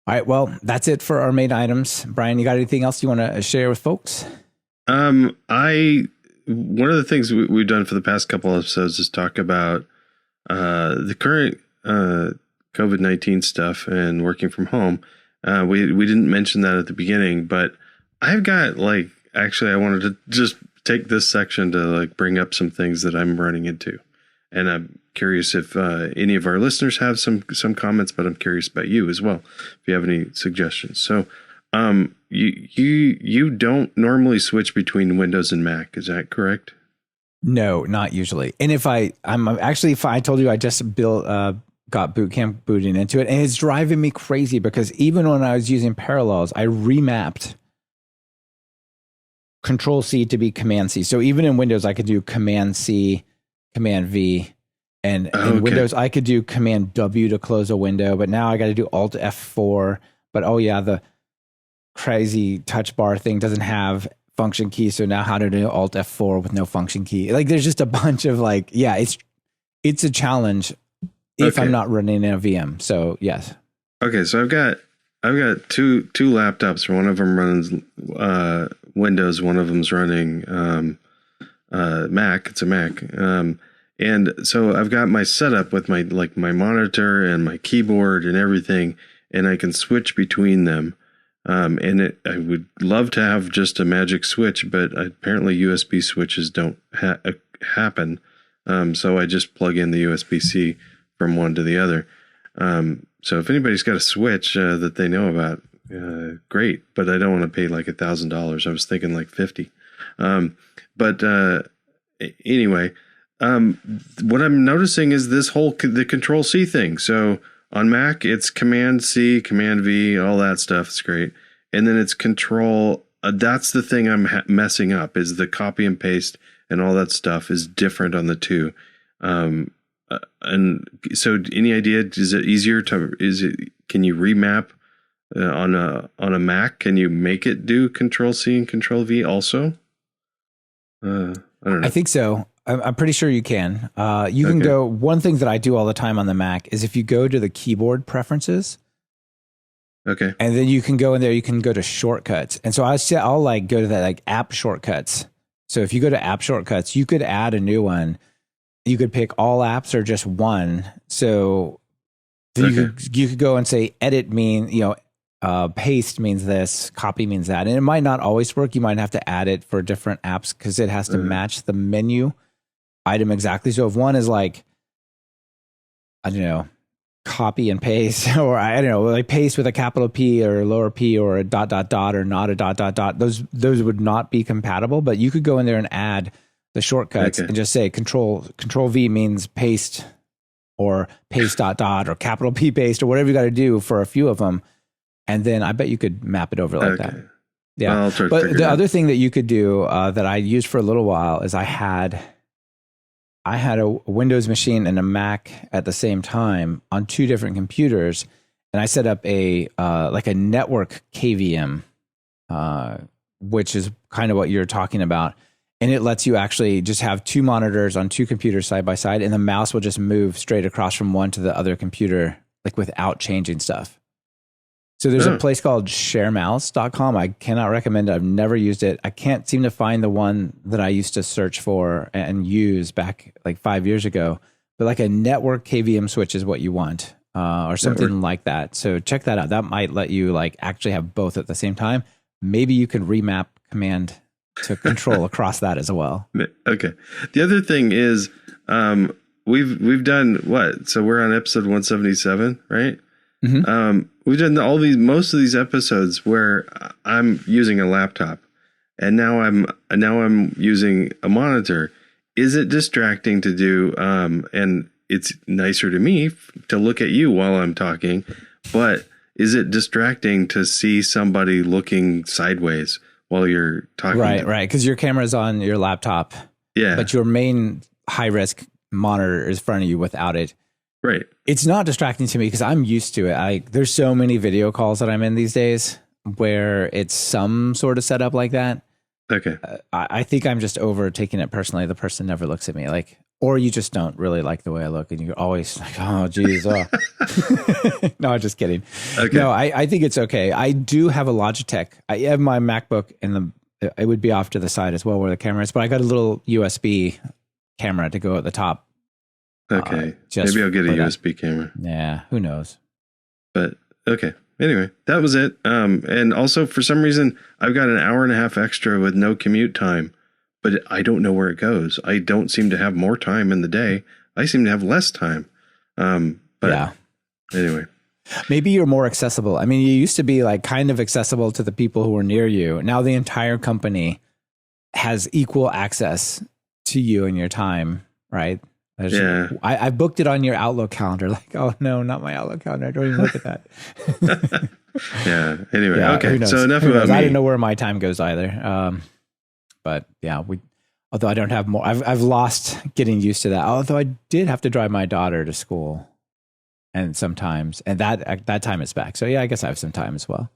All right. Well, that's it for our main items. Brian, you got anything else you want to share with folks? I one of the things we've done for the past couple of episodes is talk about the current COVID-19 stuff and working from home. We didn't mention that at the beginning, but I've got actually I wanted to just take this section to bring up some things that I'm running into, and I'm curious if any of our listeners have some comments, but I'm curious about you as well if you have any suggestions. So you don't normally switch between Windows and Mac, is that correct? No, not usually. And if I told you I just got Boot Camp booting into it, and it's driving me crazy because even when I was using Parallels, I remapped Control C to be Command C. So even in Windows, I could do Command C, Command V, and in Windows, I could do Command W to close a window. But now I got to do Alt F4. But the crazy touch bar thing doesn't have function key. So now how to do Alt F4 with no function key? There's just a bunch of it's a challenge if I'm not running in a VM. So yes. Okay, so I've got two laptops. One of them runs Windows. One of them's running Mac. It's a Mac. And so I've got my setup with my my monitor and my keyboard and everything, and I can switch between them. And I would love to have just a magic switch, but apparently USB switches don't happen. So I just plug in the USB-C from one to the other. So if anybody's got a switch that they know about, great. But I don't want to pay $1,000. I was thinking 50. But anyway, what I'm noticing is this the Control C thing. So on Mac, it's Command C, Command V, all that stuff. It's great. And then it's Control. That's the thing I'm messing up, is the copy and paste and all that stuff is different on the two. And so any idea, is it easier can you remap on a Mac? Can you make it do Control C and Control V also? I don't know. I think so. I'm pretty sure you can. You can go. One thing that I do all the time on the Mac is if you go to the keyboard preferences. Okay. And then you can go in there, you can go to shortcuts. And so I'll go to that app shortcuts. So if you go to app shortcuts, you could add a new one. You could pick all apps or just one. So then you could go and say edit paste means this, copy means that. And it might not always work. You might have to add it for different apps because it has to match the menu item exactly. So if one is copy and paste, or paste with a capital P or a lower P or a ... or not a ... those would not be compatible, but you could go in there and add the shortcuts and just say Control V means paste, or paste ... or capital P paste, or whatever you got to do for a few of them. And then I bet you could map it over like that. Yeah. But the other thing that you could do that I used for a little while is I had a Windows machine and a Mac at the same time on two different computers, and I set up a network KVM, which is kind of what you're talking about. And it lets you actually just have two monitors on two computers side by side, and the mouse will just move straight across from one to the other computer, without changing stuff. So there's a place called sharemouse.com. I cannot recommend it. I've never used it. I can't seem to find the one that I used to search for and use back 5 years ago. But a network KVM switch is what you want, or something like that. So check that out. That might let you actually have both at the same time. Maybe you can remap Command to Control across that as well. Okay. The other thing is we've done what? So we're on episode 177, right? Mm-hmm. We've done most of these episodes where I'm using a laptop, and now I'm using a monitor. Is it distracting to do? And it's nicer to me to look at you while I'm talking, but is it distracting to see somebody looking sideways while you're talking? Right. Because your camera's on your laptop. Yeah. But your main high risk monitor is in front of you without it. Right. It's not distracting to me because I'm used to it. There's so many video calls that I'm in these days where it's some sort of setup like that. Okay. I think I'm just over taking it personally. The person never looks at me. or you just don't really like the way I look and you're always like, oh, geez. Oh. No, I'm just kidding. Okay. No, I think it's okay. I do have a Logitech. I have my MacBook and it would be off to the side as well where the camera is, but I got a little USB camera to go at the top. Okay. Maybe I'll get a USB camera. Yeah. Who knows? But okay. Anyway, that was it. And also for some reason I've got an hour and a half extra with no commute time, but I don't know where it goes. I don't seem to have more time in the day. I seem to have less time. But yeah. Anyway. Maybe you're more accessible. I mean, you used to be like kind of accessible to the people who were near you. Now the entire company has equal access to you and your time, right? I booked it on your Outlook calendar. Like, oh no, not my Outlook calendar. I don't even look at that. Yeah. Anyway, okay. So enough about me. I don't know where my time goes either. But yeah, although I don't have more, I've lost getting used to that. Although I did have to drive my daughter to school. And sometimes, and that time is back. So yeah, I guess I have some time as well.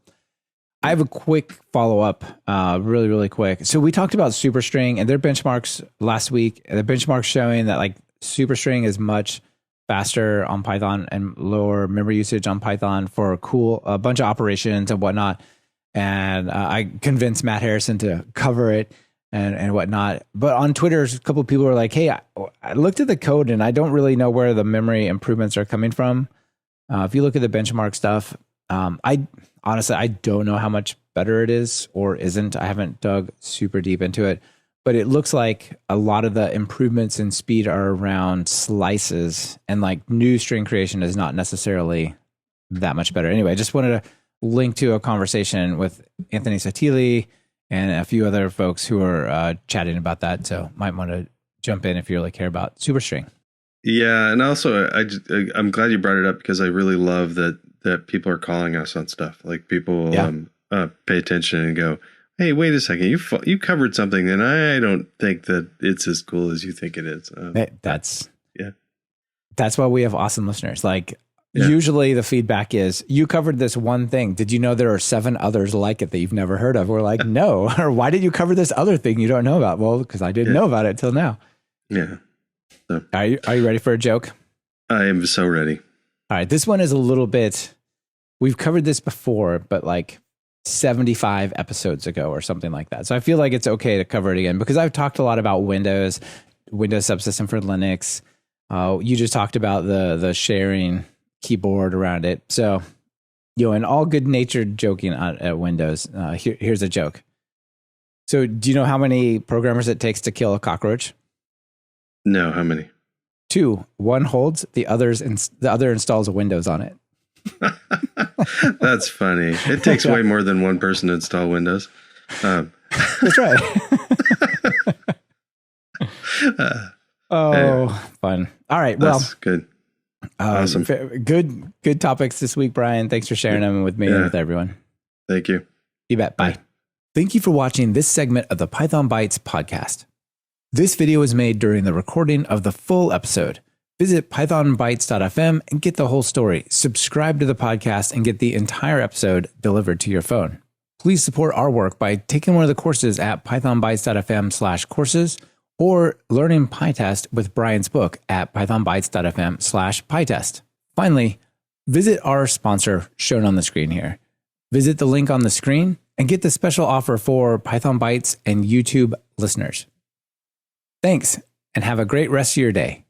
I have a quick follow up, really, really quick. So we talked about SuperString and their benchmarks last week. The benchmarks showing that like SuperString is much faster on Python and lower memory usage on Python for a bunch of operations and whatnot. And I convinced Matt Harrison to cover it and whatnot. But on Twitter, a couple of people were like, hey, I looked at the code and I don't really know where the memory improvements are coming from. If you look at the benchmark stuff, I don't know how much better it is or isn't. I haven't dug super deep into it, but it looks like a lot of the improvements in speed are around slices, and like new string creation is not necessarily that much better. Anyway, I just wanted to link to a conversation with Anthony Satili and a few other folks who are chatting about that. So might want to jump in if you really care about SuperString. Yeah, and also I'm glad you brought it up because I really love that people are calling us on stuff. Like people pay attention and go, "Hey, wait a second, you covered something, and I don't think that it's as cool as you think it is." That's why we have awesome listeners. Like usually the feedback is, "You covered this one thing. Did you know there are 7 others like it that you've never heard of?" We're like, "No." Or why did you cover this other thing you don't know about? Well, because I didn't know about it till now. Yeah. So. Are you ready for a joke? I am so ready. All right. This one is a little bit, we've covered this before, but like 75 episodes ago or something like that. So I feel like it's okay to cover it again because I've talked a lot about Windows subsystem for Linux. You just talked about the sharing keyboard around it. So, in all good natured joking at Windows, here's a joke. So do you know how many programmers it takes to kill a cockroach? No, how many? 2. One holds, the other installs a Windows on it. That's funny. It takes way more than one person to install Windows. That's right. Fun. All right. Well, that's good. Awesome. Good topics this week, Brian. Thanks for sharing them with me and with everyone. Thank you. You bet. Bye. Thank you for watching this segment of the Python Bytes podcast. This video was made during the recording of the full episode. Visit pythonbytes.fm and get the whole story. Subscribe to the podcast and get the entire episode delivered to your phone. Please support our work by taking one of the courses at pythonbytes.fm/courses or learning PyTest with Brian's book at pythonbytes.fm/PyTest. Finally, visit our sponsor shown on the screen here. Visit the link on the screen and get the special offer for Python Bytes and YouTube listeners. Thanks, and have a great rest of your day.